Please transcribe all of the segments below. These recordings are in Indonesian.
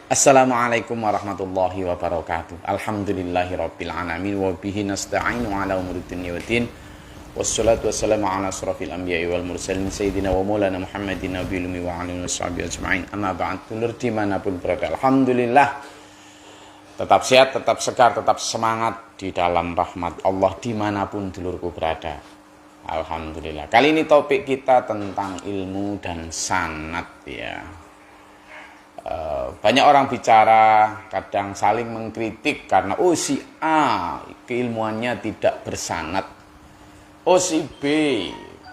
Assalamualaikum warahmatullahi wabarakatuh. Alhamdulillahirabbil alamin wa bihi nasta'inu ala umuri dunya waddin. Wassalatu wassalamu ala asrofil anbiya'i wal mursalin sayyidina wa maulana Muhammadin nabiyil ummi wa alihi washabihi ajma'in. Amma ba'd. Dulur dimanapun berada, alhamdulillah tetap sehat, tetap segar, tetap semangat di dalam rahmat Allah dimanapun dulurku berada. Alhamdulillah. Kali ini topik kita tentang ilmu dan sanad ya. Banyak orang bicara, kadang saling mengkritik karena si A keilmuannya tidak bersanad, si B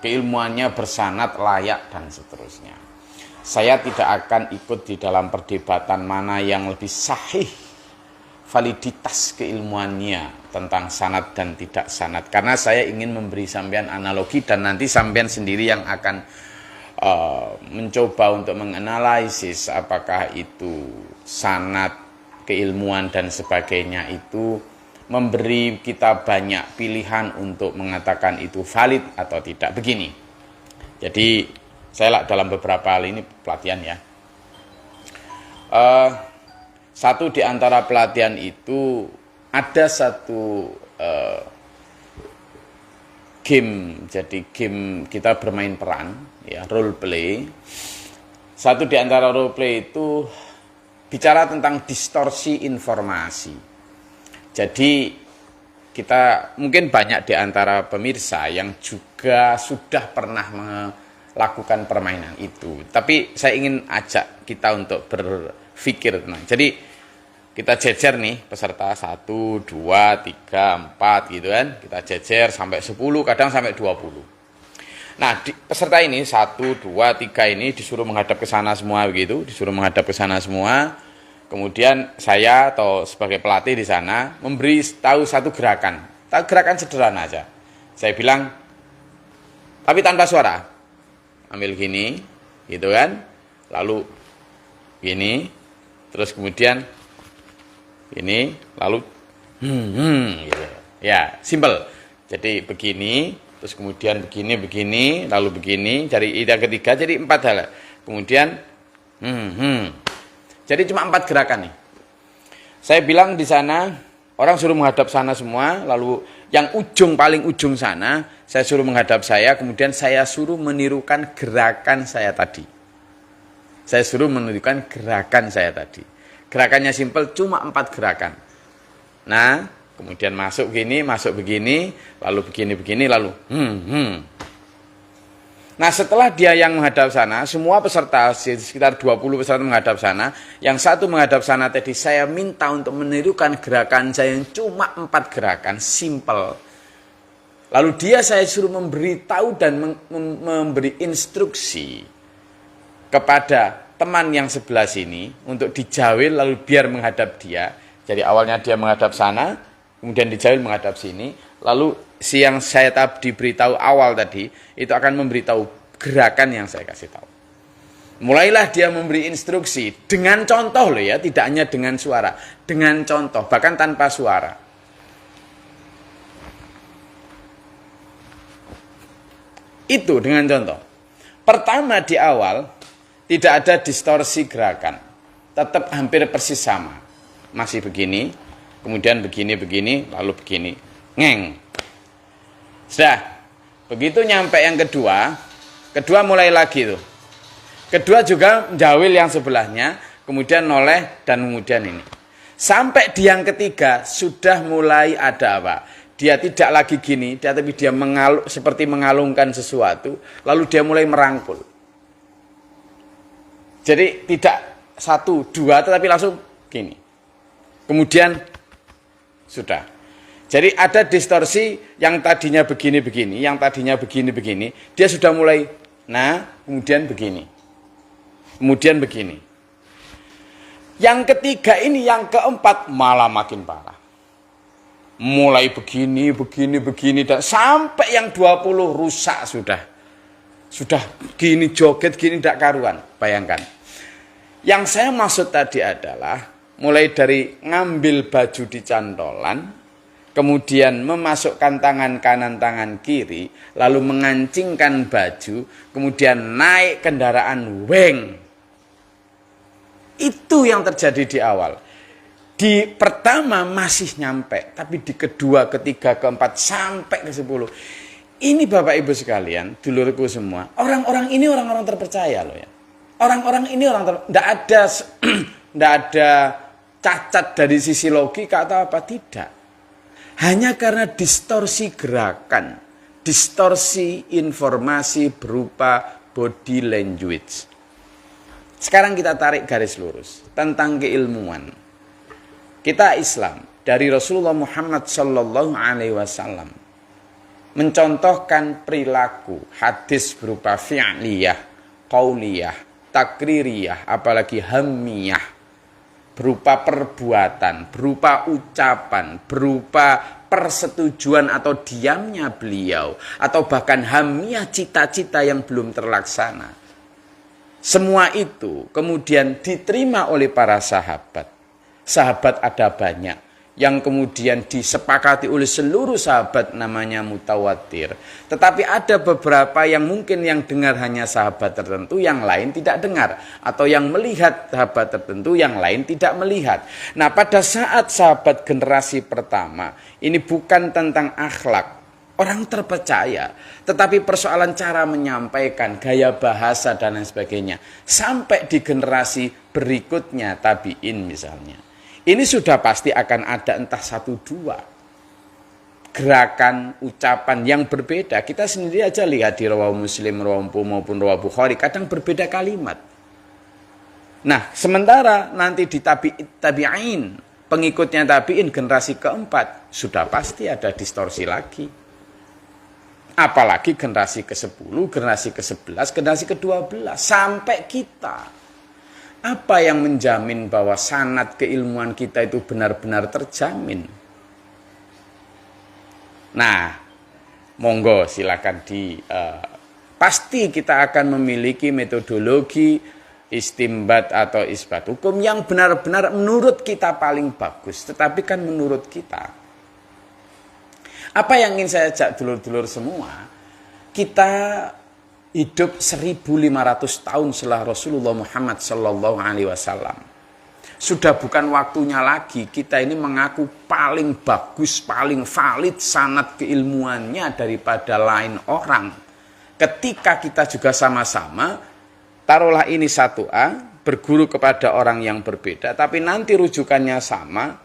keilmuannya bersanad layak dan seterusnya. Saya tidak akan ikut di dalam perdebatan mana yang lebih sahih validitas keilmuannya tentang sanad dan tidak sanad, karena saya ingin memberi sampean analogi dan nanti sampean sendiri yang akan mencoba untuk menganalisis apakah itu sanad, keilmuan dan sebagainya itu memberi kita banyak pilihan untuk mengatakan itu valid atau tidak. Begini, jadi saya dalam beberapa hal ini pelatihan ya, satu di antara pelatihan itu ada satu game, jadi game kita bermain peran ya, role play. Satu di antara role play itu bicara tentang distorsi informasi. Jadi kita mungkin banyak di antara pemirsa yang juga sudah pernah melakukan permainan itu. Tapi saya ingin ajak kita untuk berpikir tenang. Jadi kita jejer nih peserta 1, 2, 3, 4 gitu kan. Kita jejer sampai 10, kadang sampai 20. Nah, peserta ini 1, 2, 3 ini disuruh menghadap ke sana semua begitu, disuruh menghadap ke sana semua. Kemudian saya atau sebagai pelatih di sana memberi tahu satu gerakan. Gerakan sederhana aja. Saya bilang, tapi tanpa suara. Ambil gini, gitu kan. Lalu gini, terus kemudian ini, lalu gitu. Ya, simple. Jadi begini, terus kemudian begini, lalu begini, cari ide ketiga, jadi 4 hal. Kemudian jadi cuma 4 gerakan nih. Saya bilang di sana orang suruh menghadap sana semua, lalu yang paling ujung sana saya suruh menghadap saya, kemudian saya suruh menirukan gerakan saya tadi. Saya suruh menirukan gerakan saya tadi. Gerakannya simple, cuma 4 gerakan. Nah, kemudian masuk begini, lalu begini, lalu Nah, setelah dia yang menghadap sana, semua peserta, sekitar 20 peserta menghadap sana, yang satu menghadap sana tadi, saya minta untuk menirukan gerakan saya yang cuma 4 gerakan, simple. Lalu saya suruh memberitahu dan memberi instruksi kepada teman yang sebelah sini untuk dijawil lalu biar menghadap dia. Jadi awalnya dia menghadap sana, kemudian dijawil menghadap sini, lalu si yang saya diberitahu awal tadi itu akan memberitahu gerakan yang saya kasih tahu. Mulailah dia memberi instruksi dengan contoh loh ya, tidak hanya dengan suara, dengan contoh, bahkan tanpa suara. Itu dengan contoh. Pertama di awal tidak ada distorsi gerakan, tetap hampir persis sama. Masih begini, kemudian begini, lalu begini. Ngeng. Sudah. Begitu nyampe yang kedua mulai lagi tuh. Kedua juga menjawil yang sebelahnya, kemudian noleh dan kemudian ini. Sampai di yang ketiga sudah mulai ada apa? Dia tidak lagi gini, tapi dia seperti mengalungkan sesuatu, lalu dia mulai merangkul. Jadi tidak 1, 2, tetapi langsung gini. Kemudian sudah. Jadi ada distorsi yang tadinya begini-begini, yang tadinya begini-begini, dia sudah mulai, kemudian begini. Kemudian begini. Yang ketiga ini, yang keempat malah makin parah. Mulai begini, dan sampai yang 20 rusak sudah. Sudah gini, joget gini, tidak karuan. Bayangkan. Yang saya maksud tadi adalah mulai dari ngambil baju di cantolan, kemudian memasukkan tangan kanan tangan kiri, lalu mengancingkan baju, kemudian naik kendaraan weng. Itu Itu yang terjadi di awal. Di pertama masih nyampe, tapi di kedua, ketiga, keempat, sampai ke 10. Ini Bapak Ibu sekalian, dulurku semua, orang-orang ini orang-orang terpercaya loh ya. Orang-orang ini tidak ada cacat dari sisi logika atau apa, tidak. Hanya karena distorsi gerakan, distorsi informasi berupa body language. Sekarang kita tarik garis lurus tentang keilmuan. Kita Islam dari Rasulullah Muhammad Sallallahu Alaihi Wasallam mencontohkan perilaku hadis berupa fi'liyah, qauliyah, takririyah, apalagi hammiyah, berupa perbuatan, berupa ucapan, berupa persetujuan atau diamnya beliau, atau bahkan hammiyah, cita-cita yang belum terlaksana. Semua itu kemudian diterima oleh para sahabat. Sahabat ada banyak yang kemudian disepakati oleh seluruh sahabat namanya mutawatir. Tetapi ada beberapa yang mungkin yang dengar hanya sahabat tertentu, yang lain tidak dengar. Atau yang melihat sahabat tertentu, yang lain tidak melihat. Nah, pada saat sahabat generasi pertama, ini bukan tentang akhlak. Orang terpercaya, tetapi persoalan cara menyampaikan, gaya bahasa dan lain sebagainya. Sampai di generasi berikutnya, tabi'in misalnya. Ini sudah pasti akan ada entah satu dua gerakan, ucapan yang berbeda. Kita sendiri aja lihat di Rawahu Muslim, Rawahu maupun Rawahu Bukhari, kadang berbeda kalimat. Nah, sementara nanti di tabi'in, pengikutnya tabi'in generasi keempat, sudah pasti ada distorsi lagi. Apalagi generasi ke-10, generasi ke-11, generasi ke-12, sampai kita. Apa yang menjamin bahwa sanad keilmuan kita itu benar-benar terjamin? Nah, monggo silakan pasti kita akan memiliki metodologi istimbat atau isbat hukum yang benar-benar menurut kita paling bagus. Tetapi kan menurut kita. Apa yang ingin saya ajak dulur-dulur semua, kita hidup 1500 tahun setelah Rasulullah Muhammad Sallallahu Alaihi Wasallam. Sudah bukan waktunya lagi kita ini mengaku paling bagus, paling valid sanad keilmuannya daripada lain orang. Ketika kita juga sama-sama, taruhlah ini 1A, berguru kepada orang yang berbeda, tapi nanti rujukannya sama,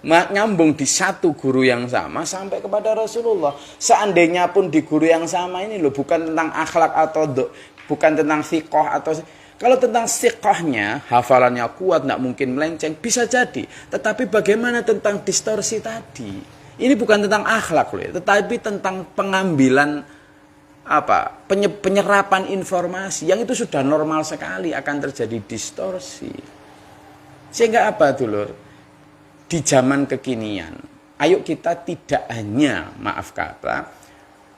nyambung di satu guru yang sama sampai kepada Rasulullah. Seandainya pun di guru yang sama ini loh, bukan tentang akhlak atau bukan tentang thiqah atau kalau tentang thiqahnya, hafalannya kuat, tidak mungkin melenceng, bisa jadi. Tetapi bagaimana tentang distorsi tadi? Ini bukan tentang akhlak loh, tetapi tentang pengambilan penyerapan informasi yang itu sudah normal sekali akan terjadi distorsi. Sehingga apa dulur? Di zaman kekinian, ayo kita tidak hanya, maaf kata,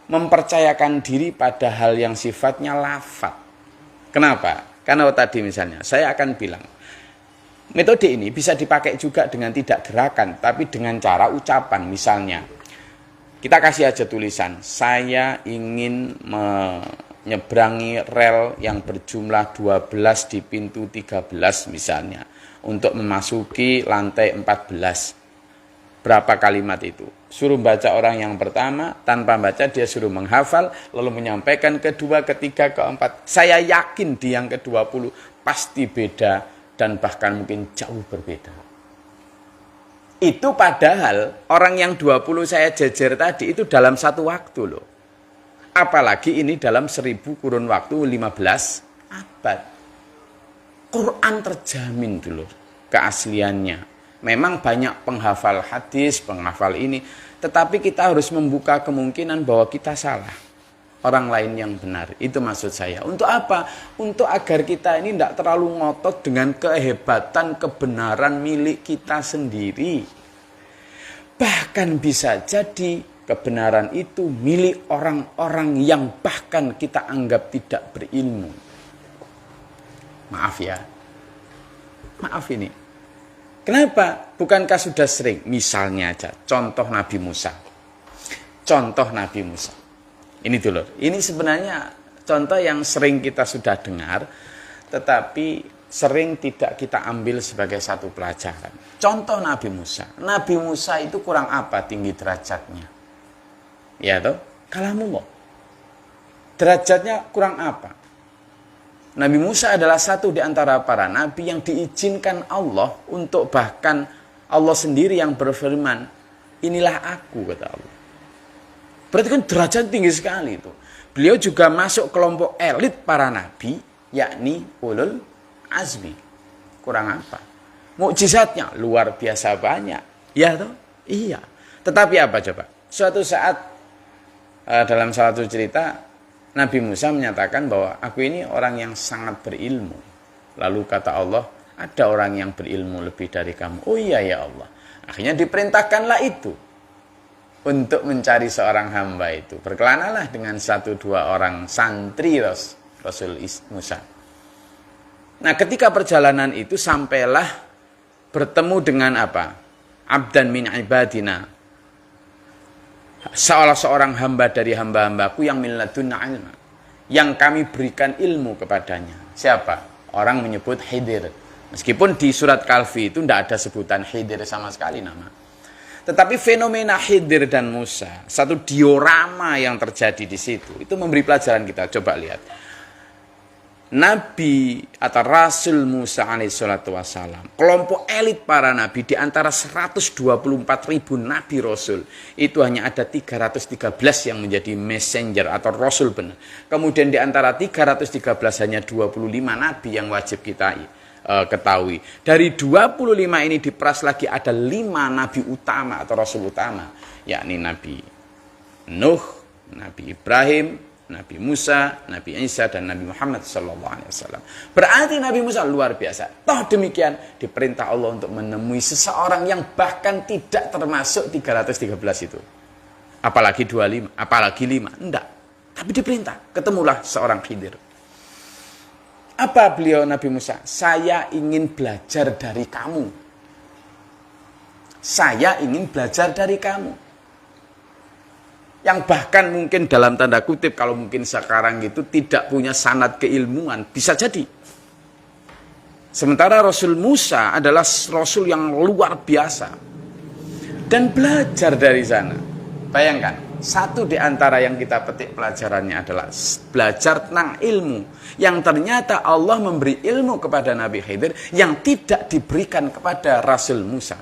mempercayakan diri pada hal yang sifatnya lafaz. Kenapa? Karena tadi misalnya, saya akan bilang, metode ini bisa dipakai juga dengan tidak gerakan, tapi dengan cara ucapan. Misalnya, kita kasih aja tulisan, saya ingin menyeberangi rel yang berjumlah 12 di pintu 13 misalnya. Untuk memasuki lantai 14. Berapa kalimat itu? Suruh baca orang yang pertama, tanpa baca dia suruh menghafal, lalu menyampaikan kedua, ketiga, keempat. Saya yakin di yang ke-20 pasti beda dan bahkan mungkin jauh berbeda. Itu padahal orang yang 20 saya jejer tadi itu dalam satu waktu loh. Apalagi ini dalam 1000 kurun waktu 15 abad. Quran terjamin dulu keasliannya. Memang banyak penghafal hadis, penghafal ini, tetapi kita harus membuka kemungkinan bahwa kita salah. Orang lain yang benar. Itu maksud saya. Untuk apa? Untuk agar kita ini tidak terlalu ngotot dengan kehebatan kebenaran milik kita sendiri. Bahkan bisa jadi kebenaran itu milik orang-orang yang bahkan kita anggap tidak berilmu. Maaf ya. Maaf ini. Kenapa? Bukankah sudah sering? Misalnya aja, contoh Nabi Musa. Contoh Nabi Musa. Ini dulu. Ini sebenarnya contoh yang sering kita sudah dengar, tetapi sering tidak kita ambil sebagai satu pelajaran. Contoh Nabi Musa. Nabi Musa itu kurang apa tinggi derajatnya? Ya toh? Kalamullah. Derajatnya kurang apa? Nabi Musa adalah satu di antara para nabi yang diizinkan Allah untuk bahkan Allah sendiri yang berfirman, inilah aku, kata Allah. Berarti kan derajat tinggi sekali itu. Beliau juga masuk kelompok elit para nabi, yakni ulul azmi. Kurang apa? Mukjizatnya luar biasa banyak. Ya toh? Iya. Tetapi apa coba? Suatu saat dalam salah satu cerita Nabi Musa menyatakan bahwa aku ini orang yang sangat berilmu. Lalu kata Allah, ada orang yang berilmu lebih dari kamu. Oh iya ya Allah. Akhirnya diperintahkanlah itu untuk mencari seorang hamba itu. Berkelanalah dengan 1-2 orang santri Rasul Musa. Nah, ketika perjalanan itu sampailah bertemu dengan apa? Abdan min ibadina. Seorang hamba dari hamba-hambaku yang min ladunna ilma, yang kami berikan ilmu kepadanya. Siapa? Orang menyebut Khidir. Meskipun di surat Kahfi itu tidak ada sebutan Khidir sama sekali nama. Tetapi fenomena Khidir dan Musa, satu diorama yang terjadi di situ, itu memberi pelajaran kita. Coba lihat. Nabi atau Rasul Musa alaihissalatu wassalam, kelompok elit para nabi di antara 124.000 nabi rasul, itu hanya ada 313 yang menjadi messenger atau rasul benar. Kemudian di antara 313 hanya 25 nabi yang wajib kita ketahui. Dari 25 ini diperas lagi ada 5 nabi utama atau rasul utama, yakni Nabi Nuh, Nabi Ibrahim, Nabi Musa, Nabi Isa, dan Nabi Muhammad SAW. Berarti Nabi Musa luar biasa. Toh demikian diperintah Allah untuk menemui seseorang yang bahkan tidak termasuk 313 itu. Apalagi 25, apalagi 5. Enggak. Tapi diperintah. Ketemulah seorang Khidir. Apa beliau Nabi Musa? Saya ingin belajar dari kamu. Saya ingin belajar dari kamu. Yang bahkan mungkin dalam tanda kutip kalau mungkin sekarang itu tidak punya sanad keilmuan, bisa jadi. Sementara Rasul Musa adalah Rasul yang luar biasa dan belajar dari sana. Bayangkan, satu di antara yang kita petik pelajarannya adalah belajar tentang ilmu yang ternyata Allah memberi ilmu kepada Nabi Khidir yang tidak diberikan kepada Rasul Musa.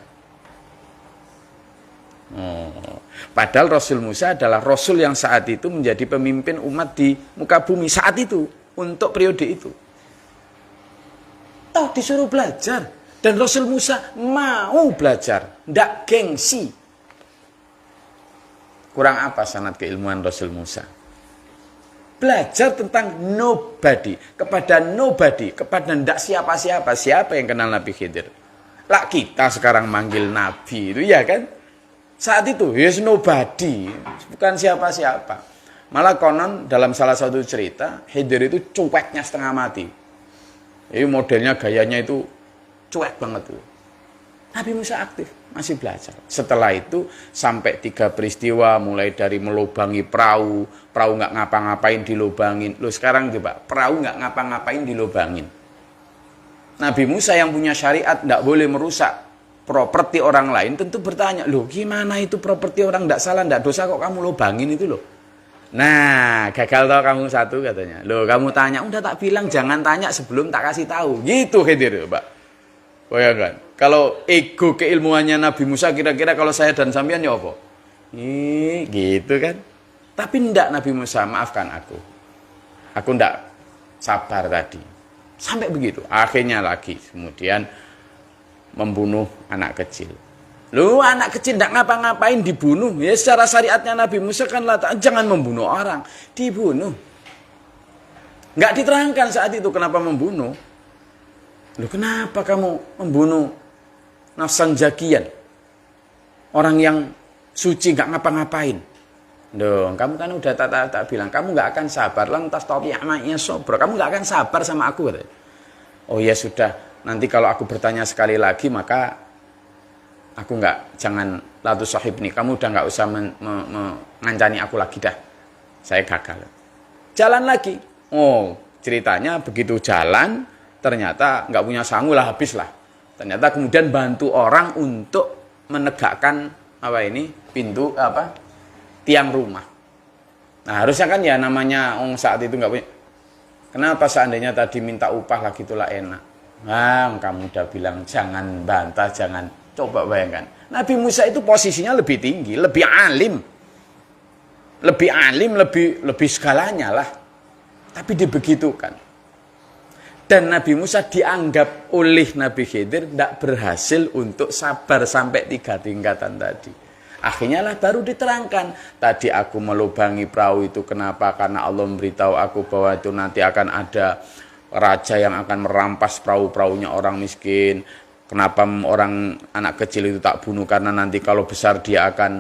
Padahal Rasul Musa adalah Rasul yang saat itu menjadi pemimpin umat di muka bumi saat itu, untuk periode itu. Toh disuruh belajar, dan Rasul Musa mau belajar, tidak gengsi. Kurang apa sanad keilmuan Rasul Musa? Belajar tentang nobody, kepada tidak siapa-siapa. Siapa yang kenal Nabi Khidir? Lah kita sekarang manggil Nabi itu, ya kan? Saat itu, yes nobody, bukan siapa-siapa. Malah konon dalam salah satu cerita, Khidir itu cueknya setengah mati. Jadi modelnya, gayanya itu cuek banget tuh. Nabi Musa aktif, masih belajar. Setelah itu sampai 3 peristiwa, mulai dari melubangi perahu nggak ngapa-ngapain dilubangin. Loh sekarang coba, perahu nggak ngapa-ngapain dilubangin. Nabi Musa yang punya syariat nggak boleh merusak properti orang lain, tentu bertanya, loh gimana itu properti orang, tidak salah, tidak dosa kok kamu lubangin itu loh. Nah, gagal tau kamu satu katanya. Loh kamu tanya, udah tak bilang jangan tanya sebelum tak kasih tahu. Gitu Khidir, Pak. Bayangkan, kalau ego keilmuannya Nabi Musa kira-kira kalau saya dan sampean ya apa? Gitu kan. Tapi tidak Nabi Musa, maafkan aku. Aku tidak sabar tadi. Sampai begitu. Akhirnya lagi, kemudian membunuh anak kecil. Lu anak kecil tidak ngapa-ngapain dibunuh. Ya secara syariatnya Nabi Musa kan jangan membunuh orang, dibunuh. Nggak diterangkan saat itu kenapa membunuh. Lu kenapa kamu membunuh nafsan zakiyan? Orang yang suci nggak ngapa-ngapain. Dong, kamu kan udah tak bilang kamu nggak akan sabar. Lantas tabi'amanya sobro. Kamu nggak akan sabar sama aku. Katanya. Oh ya sudah. Nanti kalau aku bertanya sekali lagi, maka aku jangan latu sahib nih. Kamu udah nggak usah mengancani aku lagi dah. Saya gagal. Jalan lagi. Oh, ceritanya begitu jalan, ternyata nggak punya sangu lah, habis lah. Ternyata kemudian bantu orang untuk menegakkan pintu tiang rumah. Nah harusnya kan ya namanya saat itu nggak punya. Kenapa seandainya tadi minta upah lah gitulah enak. Nah kamu udah bilang jangan bantah, jangan. Coba bayangkan. Nabi Musa itu posisinya lebih tinggi, lebih alim. Lebih segalanya lah. Tapi dibegitukan. Dan Nabi Musa dianggap oleh Nabi Khidir tidak berhasil untuk sabar sampai 3 tingkatan tadi. Akhirnya lah baru diterangkan. Tadi aku melubangi perahu itu kenapa? Karena Allah memberitahu aku bahwa itu nanti akan ada raja yang akan merampas perahu-perahunya orang miskin. Kenapa anak kecil itu tak bunuh? Karena nanti kalau besar dia akan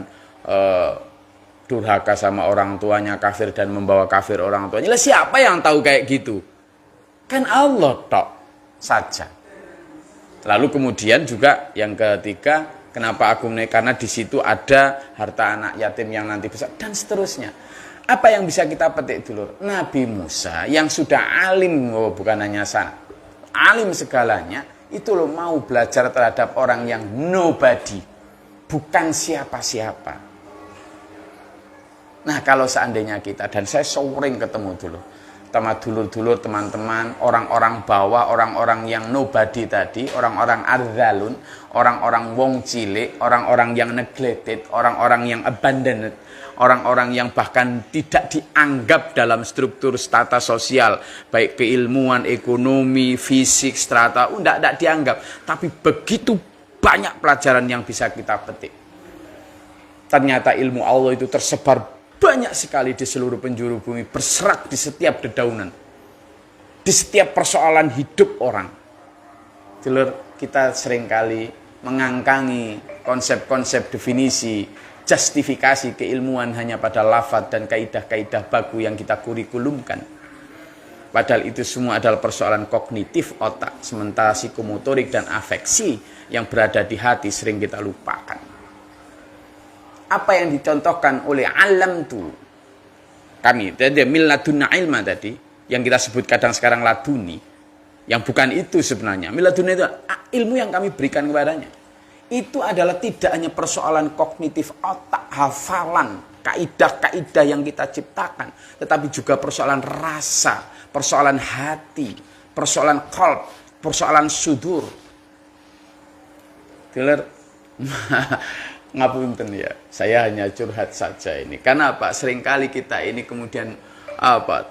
durhaka sama orang tuanya, kafir dan membawa kafir orang tuanya. Lah siapa yang tahu kayak gitu? Kan Allah tok saja. Lalu kemudian juga yang ketiga, kenapa aku menaik? Karena di situ ada harta anak yatim yang nanti besar dan seterusnya. Apa yang bisa kita petik dulu? Nabi Musa yang sudah alim, bukan hanya alim segalanya, itu loh mau belajar terhadap orang yang nobody, bukan siapa-siapa. Nah kalau seandainya kita, dan saya sering ketemu dulu, dulur-dulur, teman-teman, orang-orang bawah, orang-orang yang nobody tadi, orang-orang adzalun, orang-orang wong cilik, orang-orang yang neglected, orang-orang yang abandoned, orang-orang yang bahkan tidak dianggap dalam struktur strata sosial, baik keilmuan, ekonomi, fisik, strata, tidak dianggap. Tapi begitu banyak pelajaran yang bisa kita petik. Ternyata ilmu Allah itu tersebar banyak sekali di seluruh penjuru bumi, berserak di setiap dedaunan, di setiap persoalan hidup orang. Dulur, kita seringkali mengangkangi konsep-konsep definisi, justifikasi keilmuan hanya pada lafaz dan kaidah-kaidah baku yang kita kurikulumkan. Padahal itu semua adalah persoalan kognitif otak, sementara psikomotorik dan afeksi yang berada di hati sering kita lupakan. Apa yang dicontohkan oleh alam tu kami, tadi miladunna ilma tadi, yang kita sebut kadang sekarang laduni, yang bukan itu sebenarnya. Miladunna itu ilmu yang kami berikan kepadanya. Itu adalah tidak hanya persoalan kognitif otak, hafalan, kaidah-kaidah yang kita ciptakan, tetapi juga persoalan rasa, persoalan hati, persoalan qalb, persoalan sudur. Dulur, ngapunten ya, saya hanya curhat saja ini. Karena apa? Seringkali kita ini kemudian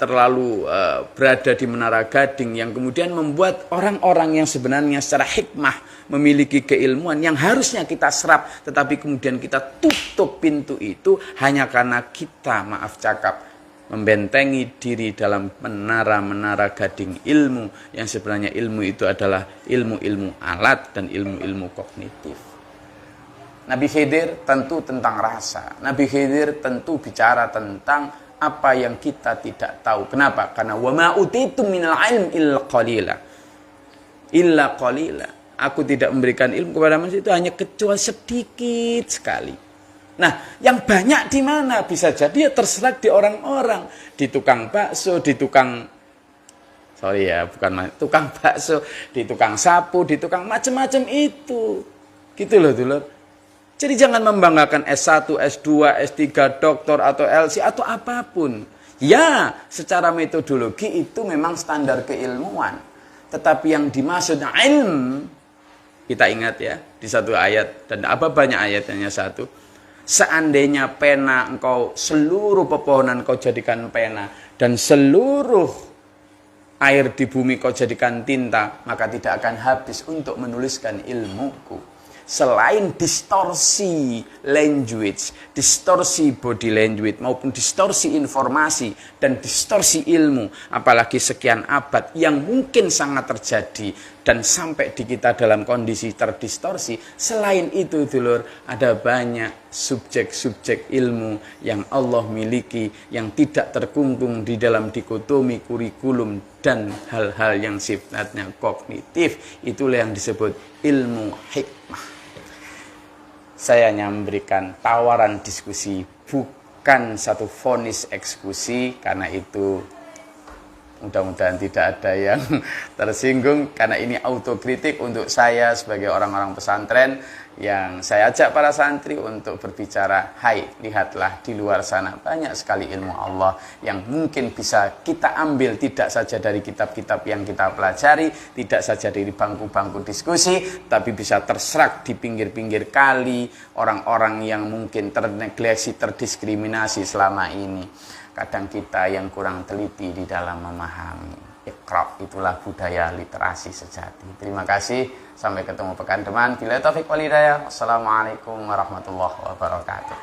terlalu berada di menara gading yang kemudian membuat orang-orang yang sebenarnya secara hikmah memiliki keilmuan yang harusnya kita serap, tetapi kemudian kita tutup pintu itu hanya karena kita, maaf cakap, membentengi diri dalam menara-menara gading ilmu yang sebenarnya ilmu itu adalah ilmu-ilmu alat dan ilmu-ilmu kognitif. Nabi Khidir tentu tentang rasa. Nabi Khidir tentu bicara tentang apa yang kita tidak tahu. Kenapa? Karena wa ma utitum minal ilm illa qalila. Illa qalila. Aku tidak memberikan ilmu kepada manusia itu hanya kecuali sedikit sekali. Nah, yang banyak di mana? Bisa jadi terserak di orang-orang, di tukang bakso, di tukang tukang bakso, di tukang sapu, di tukang macam-macam itu. Gitu loh, dulur. Jadi jangan membanggakan S1, S2, S3, doktor atau LC atau apapun. Ya, secara metodologi itu memang standar keilmuan. Tetapi yang dimaksud ilm, kita ingat ya, di satu ayat, dan apa banyak ayatnya satu. Seandainya pena engkau, seluruh pepohonan kau jadikan pena, dan seluruh air di bumi kau jadikan tinta, maka tidak akan habis untuk menuliskan ilmuku. Selain distorsi language, distorsi body language, maupun distorsi informasi dan distorsi ilmu, apalagi sekian abad yang mungkin sangat terjadi dan sampai di kita dalam kondisi terdistorsi. Selain itu, dulur, ada banyak subjek-subjek ilmu yang Allah miliki yang tidak terkungkung di dalam dikotomi kurikulum dan hal-hal yang sifatnya kognitif. Itulah yang disebut ilmu hikmah. Saya hanya memberikan tawaran diskusi, bukan satu vonis eksekusi, karena itu Mudah-mudahan tidak ada yang tersinggung, karena ini autokritik untuk saya sebagai orang-orang pesantren yang saya ajak para santri untuk berbicara, hai, lihatlah di luar sana banyak sekali ilmu Allah yang mungkin bisa kita ambil tidak saja dari kitab-kitab yang kita pelajari, tidak saja dari bangku-bangku diskusi, tapi bisa terserak di pinggir-pinggir kali orang-orang yang mungkin ternegleksi, terdiskriminasi selama ini. Kadang kita yang kurang teliti di dalam memahami. Iqra, itulah budaya literasi sejati. Terima kasih, sampai ketemu pekan depan. Bila taufik wal hidayah. Wassalamualaikum warahmatullahi wabarakatuh.